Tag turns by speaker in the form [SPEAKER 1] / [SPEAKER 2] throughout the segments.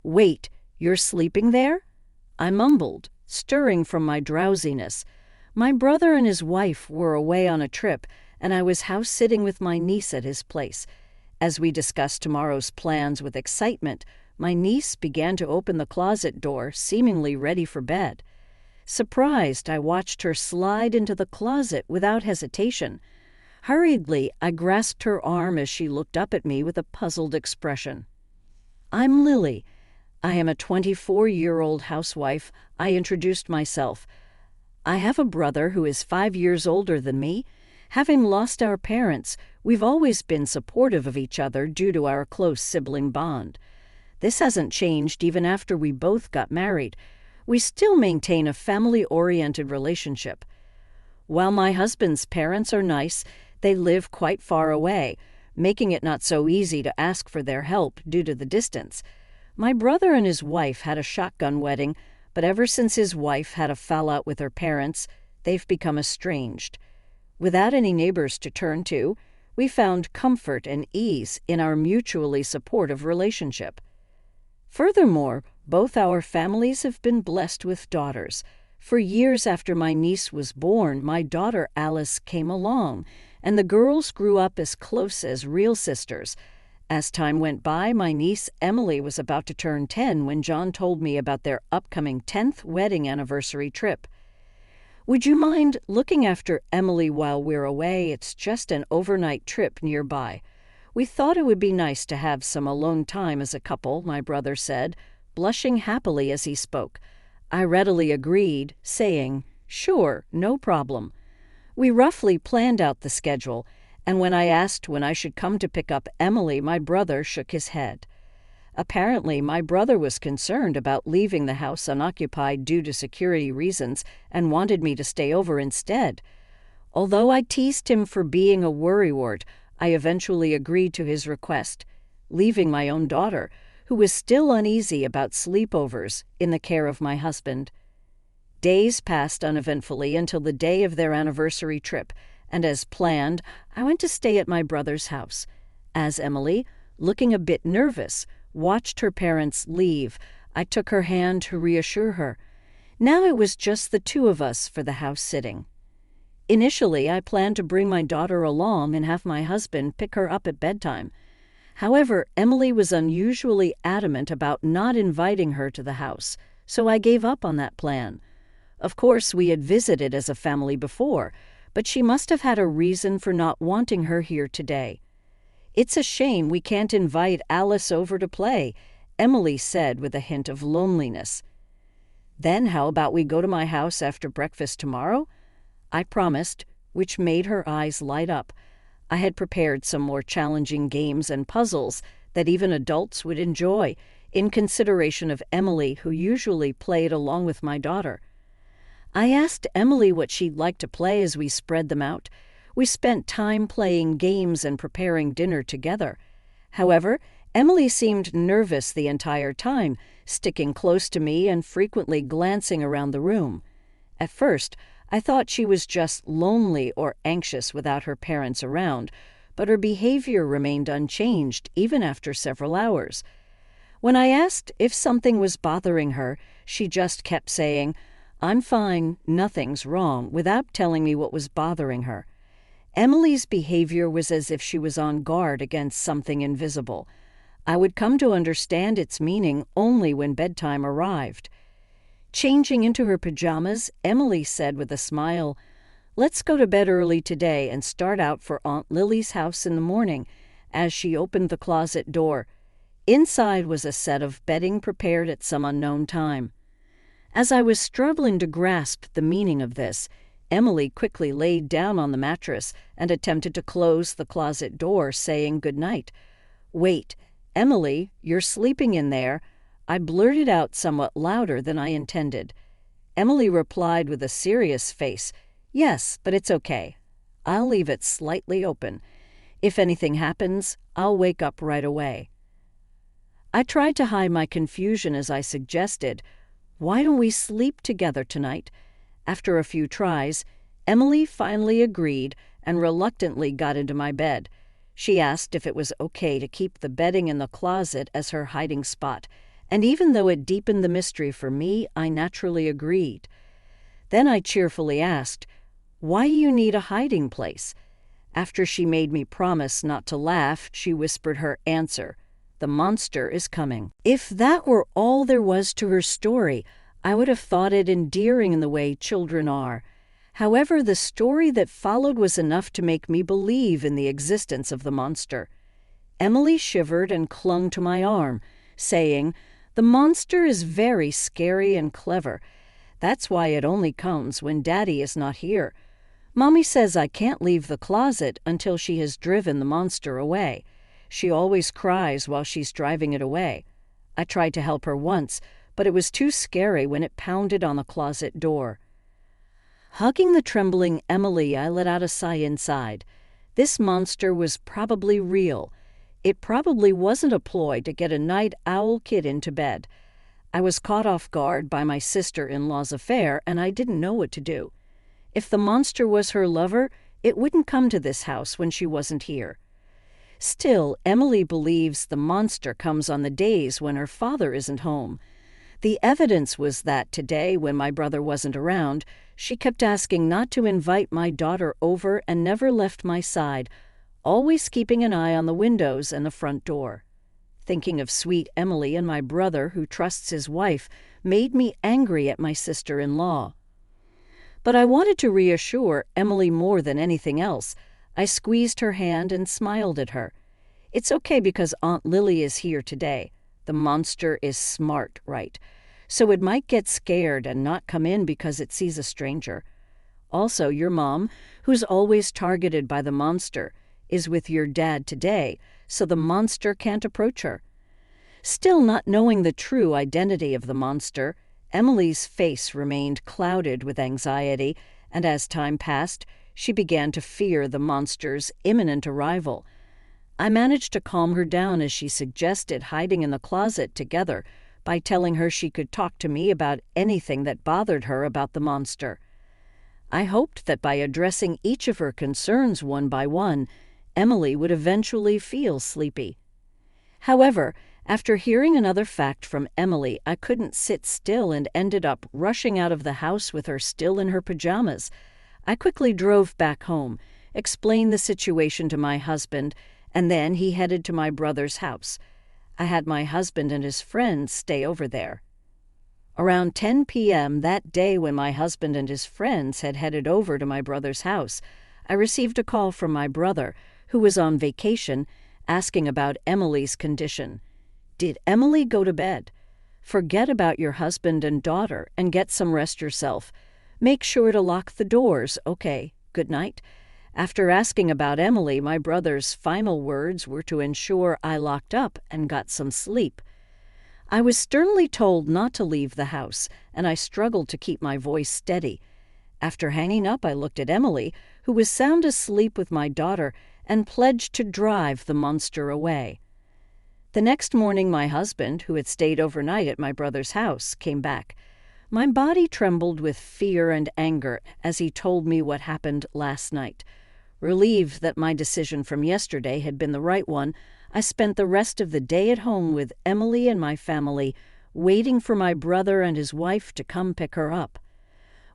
[SPEAKER 1] "Wait, you're sleeping there?" I mumbled, stirring from my drowsiness. My brother and his wife were away on a trip, and I was house-sitting with my niece at his place. As we discussed tomorrow's plans with excitement, my niece began to open the closet door, seemingly ready for bed. Surprised, I watched her slide into the closet without hesitation. Hurriedly, I grasped her arm as she looked up at me with a puzzled expression. "I'm Lily. I am a 24-year-old housewife," I introduced myself. "I have a brother who is 5 years older than me. Having lost our parents, we've always been supportive of each other due to our close sibling bond. This hasn't changed even after we both got married. We still maintain a family-oriented relationship. While my husband's parents are nice, they live quite far away, making it not so easy to ask for their help due to the distance. My brother and his wife had a shotgun wedding, but ever since his wife had a fallout with her parents, they've become estranged. Without any neighbors to turn to, we found comfort and ease in our mutually supportive relationship. Furthermore, both our families have been blessed with daughters. For years after my niece was born, my daughter Alice came along, and the girls grew up as close as real sisters. As time went by, my niece Emily was about to turn 10 when John told me about their upcoming 10th wedding anniversary trip. "Would you mind looking after Emily while we're away? It's just an overnight trip nearby. We thought it would be nice to have some alone time as a couple," my brother said, blushing happily as he spoke. I readily agreed, saying, "Sure, no problem." We roughly planned out the schedule, and when I asked when I should come to pick up Emily, my brother shook his head. Apparently, my brother was concerned about leaving the house unoccupied due to security reasons and wanted me to stay over instead. Although I teased him for being a worrywart, I eventually agreed to his request, leaving my own daughter, who was still uneasy about sleepovers, in the care of my husband. Days passed uneventfully until the day of their anniversary trip, and as planned, I went to stay at my brother's house. As Emily, looking a bit nervous, watched her parents leave, I took her hand to reassure her. Now it was just the two of us for the house sitting. Initially, I planned to bring my daughter along and have my husband pick her up at bedtime. However, Emily was unusually adamant about not inviting her to the house, so I gave up on that plan. Of course, we had visited as a family before, but she must have had a reason for not wanting her here today. "It's a shame we can't invite Alice over to play," Emily said with a hint of loneliness. "Then how about we go to my house after breakfast tomorrow?" I promised, which made her eyes light up. I had prepared some more challenging games and puzzles that even adults would enjoy, in consideration of Emily, who usually played along with my daughter. I asked Emily what she'd like to play as we spread them out. We spent time playing games and preparing dinner together. However, Emily seemed nervous the entire time, sticking close to me and frequently glancing around the room. At first, I thought she was just lonely or anxious without her parents around, but her behavior remained unchanged even after several hours. When I asked if something was bothering her, she just kept saying, "I'm fine, nothing's wrong," without telling me what was bothering her. Emily's behavior was as if she was on guard against something invisible. I would come to understand its meaning only when bedtime arrived. Changing into her pajamas, Emily said with a smile, "Let's go to bed early today and start out for Aunt Lily's house in the morning," as she opened the closet door. Inside was a set of bedding prepared at some unknown time. As I was struggling to grasp the meaning of this, Emily quickly laid down on the mattress and attempted to close the closet door, saying good night. "Wait, Emily, you're sleeping in there," I blurted out somewhat louder than I intended. Emily replied with a serious face, "Yes, but it's okay. I'll leave it slightly open. If anything happens, I'll wake up right away." I tried to hide my confusion as I suggested, "Why don't we sleep together tonight?" After a few tries, Emily finally agreed and reluctantly got into my bed. She asked if it was okay to keep the bedding in the closet as her hiding spot, and even though it deepened the mystery for me, I naturally agreed. Then I cheerfully asked, "Why you need a hiding place?" After she made me promise not to laugh, she whispered her answer: "The monster is coming." If that were all there was to her story, I would have thought it endearing in the way children are. However, the story that followed was enough to make me believe in the existence of the monster. Emily shivered and clung to my arm, saying, "The monster is very scary and clever. That's why it only comes when Daddy is not here. Mommy says I can't leave the closet until she has driven the monster away. She always cries while she's driving it away. I tried to help her once, but it was too scary when it pounded on the closet door." Hugging the trembling Emily, I let out a sigh inside. This monster was probably real. It probably wasn't a ploy to get a night owl kid into bed. I was caught off guard by my sister-in-law's affair, and I didn't know what to do. If the monster was her lover, it wouldn't come to this house when she wasn't here. Still, Emily believes the monster comes on the days when her father isn't home. The evidence was that today, when my brother wasn't around, she kept asking not to invite my daughter over and never left my side, always keeping an eye on the windows and the front door. Thinking of sweet Emily and my brother, who trusts his wife, made me angry at my sister-in-law. But I wanted to reassure Emily more than anything else. I squeezed her hand and smiled at her. "It's okay because Aunt Lily is here today. The monster is smart, right? So it might get scared and not come in because it sees a stranger. Also, your mom, who's always targeted by the monster, is with your dad today, so the monster can't approach her." Still not knowing the true identity of the monster, Emily's face remained clouded with anxiety, and as time passed, she began to fear the monster's imminent arrival. I managed to calm her down as she suggested hiding in the closet together by telling her she could talk to me about anything that bothered her about the monster. I hoped that by addressing each of her concerns one by one, Emily would eventually feel sleepy. However, after hearing another fact from Emily, I couldn't sit still and ended up rushing out of the house with her still in her pajamas. I quickly drove back home, explained the situation to my husband, and then he headed to my brother's house. I had my husband and his friends stay over there. Around 10 p.m. that day, when my husband and his friends had headed over to my brother's house, I received a call from my brother, who was on vacation, asking about Emily's condition. "Did Emily go to bed? Forget about your husband and daughter and get some rest yourself. Make sure to lock the doors, okay? Good night." After asking about Emily, my brother's final words were to ensure I locked up and got some sleep. I was sternly told not to leave the house, and I struggled to keep my voice steady. After hanging up, I looked at Emily, who was sound asleep with my daughter, and pledged to drive the monster away. The next morning, my husband, who had stayed overnight at my brother's house, came back. My body trembled with fear and anger as he told me what happened last night. Relieved that my decision from yesterday had been the right one, I spent the rest of the day at home with Emily and my family, waiting for my brother and his wife to come pick her up.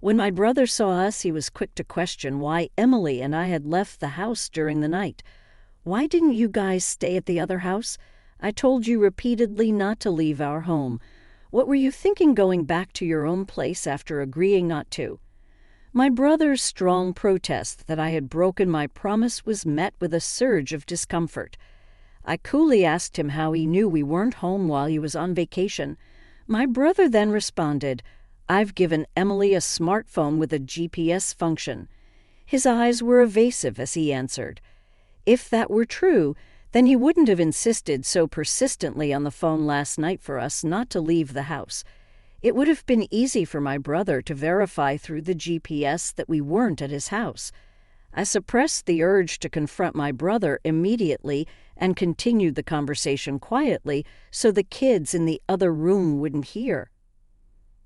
[SPEAKER 1] When my brother saw us, he was quick to question why Emily and I had left the house during the night. "Why didn't you guys stay at the other house? I told you repeatedly not to leave our home. What were you thinking going back to your own place after agreeing not to?" My brother's strong protest that I had broken my promise was met with a surge of discomfort. I coolly asked him how he knew we weren't home while he was on vacation. My brother then responded, "I've given Emily a smartphone with a GPS function." His eyes were evasive as he answered. If that were true, then he wouldn't have insisted so persistently on the phone last night for us not to leave the house. It would have been easy for my brother to verify through the GPS that we weren't at his house. I suppressed the urge to confront my brother immediately and continued the conversation quietly so the kids in the other room wouldn't hear.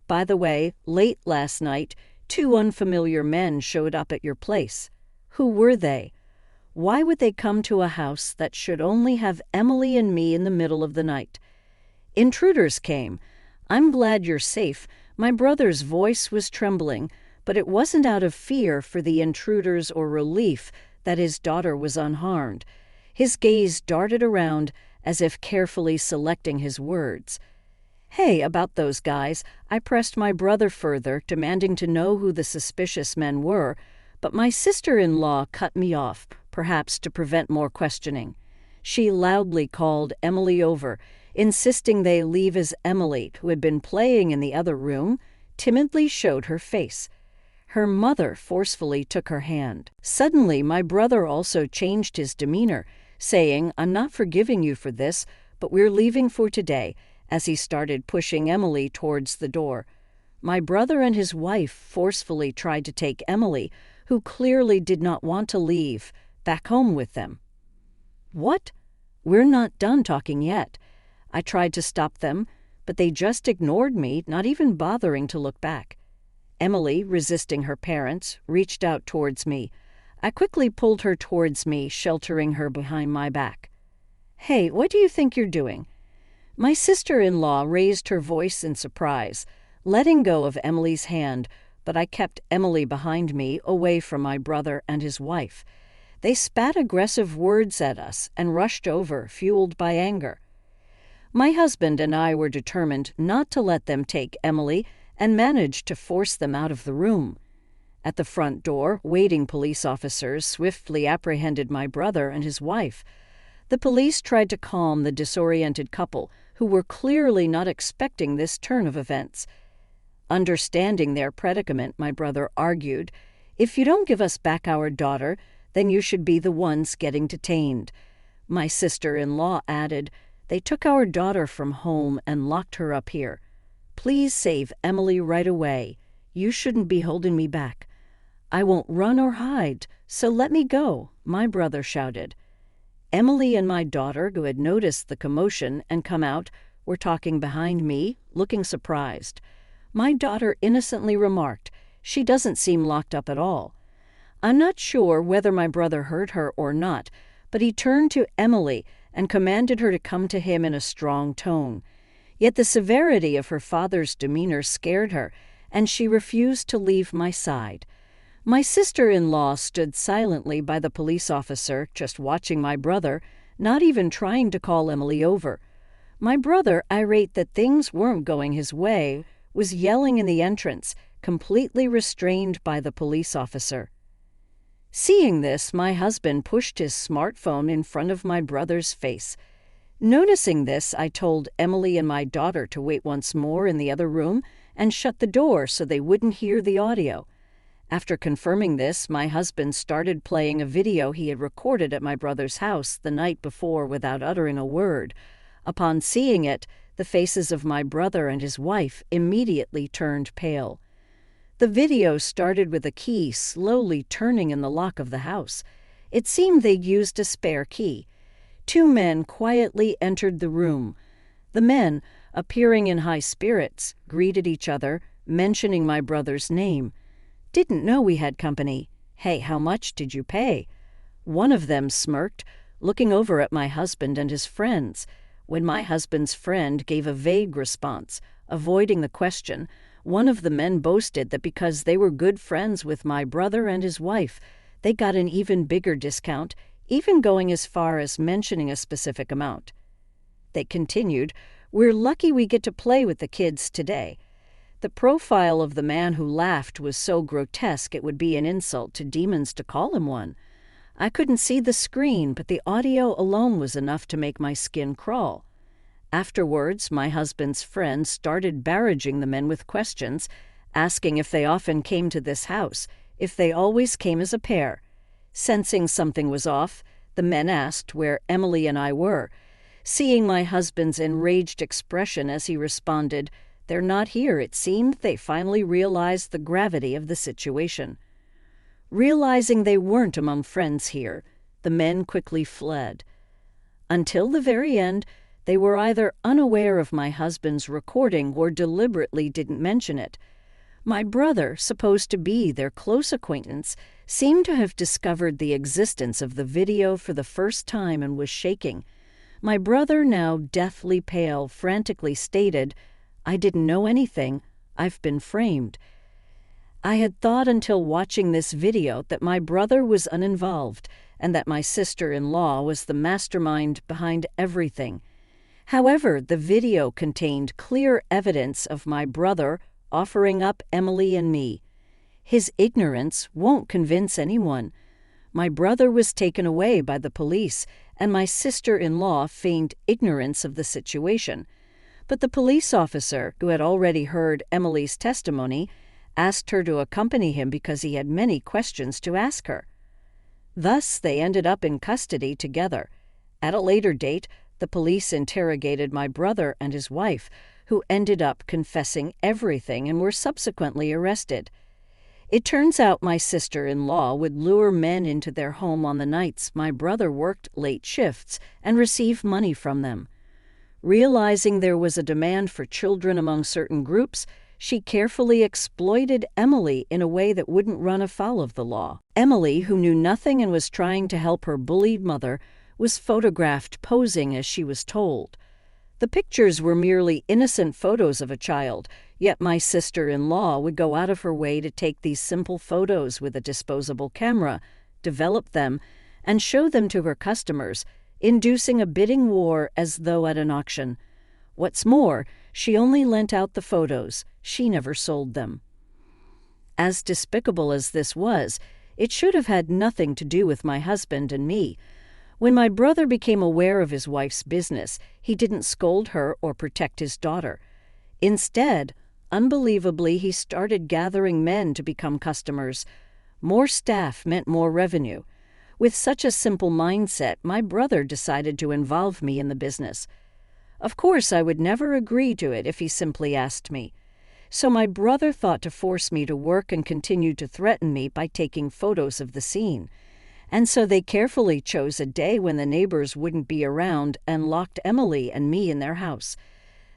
[SPEAKER 1] "By the way, late last night, 2 unfamiliar men showed up at your place. Who were they? Why would they come to a house that should only have Emily and me in the middle of the night? Intruders came. I'm glad you're safe. My brother's voice was trembling, but it wasn't out of fear for the intruders or relief that his daughter was unharmed. His gaze darted around as if carefully selecting his words. Hey, about those guys, I pressed my brother further, demanding to know who the suspicious men were, but my sister-in-law cut me off, perhaps to prevent more questioning. She loudly called Emily over, insisting they leave as Emily, who had been playing in the other room, timidly showed her face. Her mother forcefully took her hand. Suddenly, my brother also changed his demeanor, saying, I'm not forgiving you for this, but we're leaving for today, as he started pushing Emily towards the door. My brother and his wife forcefully tried to take Emily, who clearly did not want to leave, back home with them. What? We're not done talking yet. I tried to stop them, but they just ignored me, not even bothering to look back. Emily, resisting her parents, reached out towards me. I quickly pulled her towards me, sheltering her behind my back. Hey, what do you think you're doing? My sister-in-law raised her voice in surprise, letting go of Emily's hand, but I kept Emily behind me, away from my brother and his wife. They spat aggressive words at us and rushed over, fueled by anger. My husband and I were determined not to let them take Emily and managed to force them out of the room. At the front door, waiting police officers swiftly apprehended my brother and his wife. The police tried to calm the disoriented couple, who were clearly not expecting this turn of events. Understanding their predicament, my brother argued, if you don't give us back our daughter, then you should be the ones getting detained. My sister-in-law added, they took our daughter from home and locked her up here. Please save Emily right away. You shouldn't be holding me back. I won't run or hide, so let me go, my brother shouted. Emily and my daughter, who had noticed the commotion and come out, were talking behind me, looking surprised. My daughter innocently remarked, she doesn't seem locked up at all. I'm not sure whether my brother heard her or not, but he turned to Emily and commanded her to come to him in a strong tone. Yet the severity of her father's demeanor scared her, and she refused to leave my side. My sister-in-law stood silently by the police officer, just watching my brother, not even trying to call Emily over. My brother, irate that things weren't going his way, was yelling in the entrance, completely restrained by the police officer. Seeing this, my husband pushed his smartphone in front of my brother's face. Noticing this, I told Emily and my daughter to wait once more in the other room and shut the door so they wouldn't hear the audio. After confirming this, my husband started playing a video he had recorded at my brother's house the night before without uttering a word. Upon seeing it, the faces of my brother and his wife immediately turned pale. The video started with a key slowly turning in the lock of the house. It seemed they'd used a spare key. 2 men quietly entered the room. The men, appearing in high spirits, greeted each other, mentioning my brother's name. Didn't know we had company. Hey, how much did you pay? One of them smirked, looking over at my husband and his friends. When my husband's friend gave a vague response, avoiding the question, one of the men boasted that because they were good friends with my brother and his wife, they got an even bigger discount, even going as far as mentioning a specific amount. They continued, we're lucky we get to play with the kids today. The profile of the man who laughed was so grotesque it would be an insult to demons to call him one. I couldn't see the screen, but the audio alone was enough to make my skin crawl. Afterwards, my husband's friend started barraging the men with questions, asking if they often came to this house, if they always came as a pair. Sensing something was off, the men asked where Emily and I were. Seeing my husband's enraged expression as he responded, they're not here, it seemed they finally realized the gravity of the situation. Realizing they weren't among friends here, the men quickly fled. Until the very end, they were either unaware of my husband's recording or deliberately didn't mention it. My brother, supposed to be their close acquaintance, seemed to have discovered the existence of the video for the first time and was shaking. My brother, now deathly pale, frantically stated, "I didn't know anything. I've been framed." I had thought until watching this video that my brother was uninvolved and that my sister-in-law was the mastermind behind everything. However, the video contained clear evidence of my brother offering up Emily and me. His ignorance won't convince anyone. My brother was taken away by the police, and my sister-in-law feigned ignorance of the situation. But the police officer, who had already heard Emily's testimony, asked her to accompany him because he had many questions to ask her. Thus, they ended up in custody together. At a later date, the police interrogated my brother and his wife, who ended up confessing everything and were subsequently arrested. It turns out my sister-in-law would lure men into their home on the nights my brother worked late shifts and receive money from them. Realizing there was a demand for children among certain groups, she carefully exploited Emily in a way that wouldn't run afoul of the law. Emily, who knew nothing and was trying to help her bullied mother, was photographed posing as she was told. The pictures were merely innocent photos of a child, yet my sister-in-law would go out of her way to take these simple photos with a disposable camera, develop them, and show them to her customers, inducing a bidding war as though at an auction. What's more, she only lent out the photos. She never sold them. As despicable as this was, it should have had nothing to do with my husband and me. When my brother became aware of his wife's business, he didn't scold her or protect his daughter. Instead, unbelievably, he started gathering men to become customers. More staff meant more revenue. With such a simple mindset, my brother decided to involve me in the business. Of course, I would never agree to it if he simply asked me. So my brother thought to force me to work and continued to threaten me by taking photos of the scene. And so they carefully chose a day when the neighbors wouldn't be around and locked Emily and me in their house.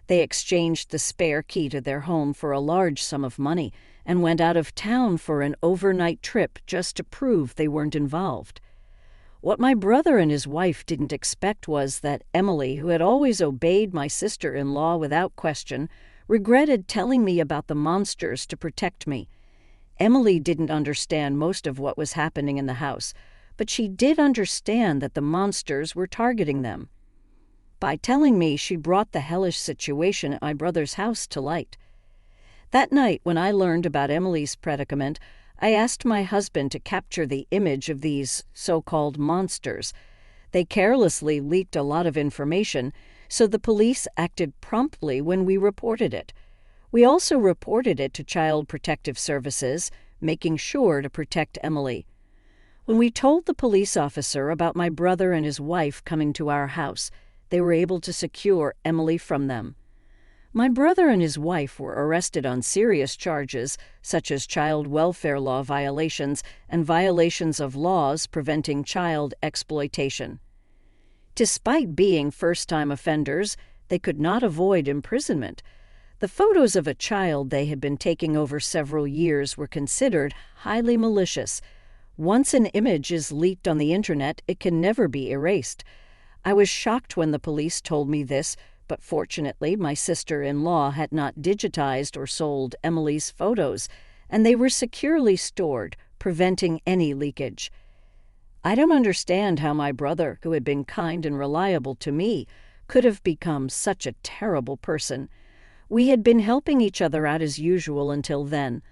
[SPEAKER 1] They exchanged the spare key to their home for a large sum of money and went out of town for an overnight trip just to prove they weren't involved. What my brother and his wife didn't expect was that Emily, who had always obeyed my sister-in-law without question, regretted telling me about the monsters to protect me. Emily didn't understand most of what was happening in the house, but she did understand that the monsters were targeting them. By telling me, she brought the hellish situation at my brother's house to light. That night, when I learned about Emily's predicament, I asked my husband to capture the image of these so-called monsters. They carelessly leaked a lot of information, so the police acted promptly when we reported it. We also reported it to Child Protective Services, making sure to protect Emily. When we told the police officer about my brother and his wife coming to our house, they were able to secure Emily from them. My brother and his wife were arrested on serious charges, such as child welfare law violations and violations of laws preventing child exploitation. Despite being first-time offenders, they could not avoid imprisonment. The photos of a child they had been taking over several years were considered highly malicious. Once an image is leaked on the internet, it can never be erased. I was shocked when the police told me this, but fortunately my sister-in-law had not digitized or sold Emily's photos, and they were securely stored, preventing any leakage. I don't understand how my brother, who had been kind and reliable to me, could have become such a terrible person. We had been helping each other out as usual until then.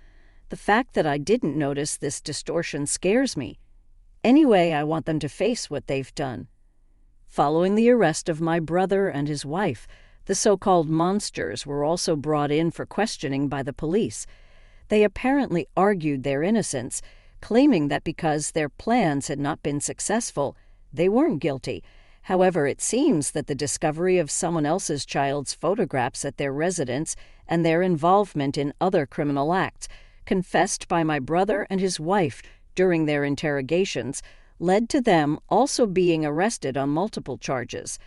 [SPEAKER 1] The fact that I didn't notice this distortion scares me. Anyway, I want them to face what they've done. Following the arrest of my brother and his wife, the so-called monsters were also brought in for questioning by the police. They apparently argued their innocence, claiming that because their plans had not been successful, they weren't guilty. However, it seems that the discovery of someone else's child's photographs at their residence and their involvement in other criminal acts, confessed by my brother and his wife during their interrogations, led to them also being arrested on multiple charges.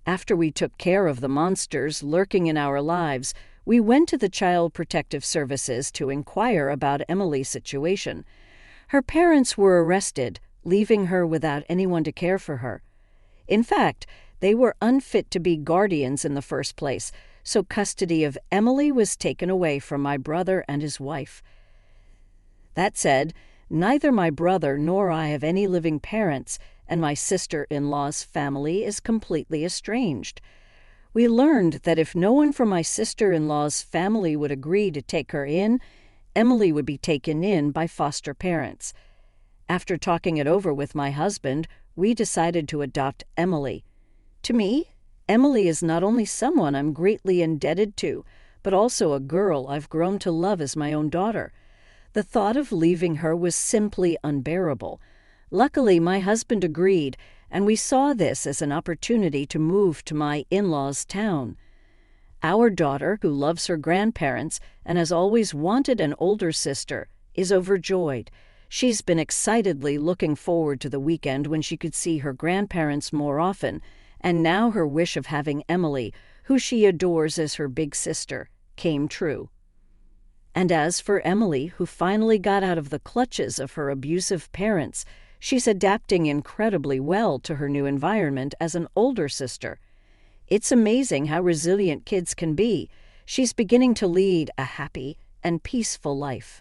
[SPEAKER 1] After we took care of the monsters lurking in our lives, we went to the Child Protective Services to inquire about Emily's situation. Her parents were arrested, leaving her without anyone to care for her. In fact, They were unfit to be guardians in the first place, so custody of Emily was taken away from my brother and his wife. That said, neither my brother nor I have any living parents, and my sister-in-law's family is completely estranged. We learned that if no one from my sister-in-law's family would agree to take her in, Emily would be taken in by foster parents. After talking it over with my husband, we decided to adopt Emily. To me, Emily is not only someone I'm greatly indebted to, but also a girl I've grown to love as my own daughter. The thought of leaving her was simply unbearable. Luckily, my husband agreed, and we saw this as an opportunity to move to my in-laws' town. Our daughter, who loves her grandparents and has always wanted an older sister, is overjoyed. She's been excitedly looking forward to the weekend when she could see her grandparents more often, and now her wish of having Emily, who she adores as her big sister, came true. And as for Emily, who finally got out of the clutches of her abusive parents, she's adapting incredibly well to her new environment as an older sister. It's amazing how resilient kids can be. She's beginning to lead a happy and peaceful life.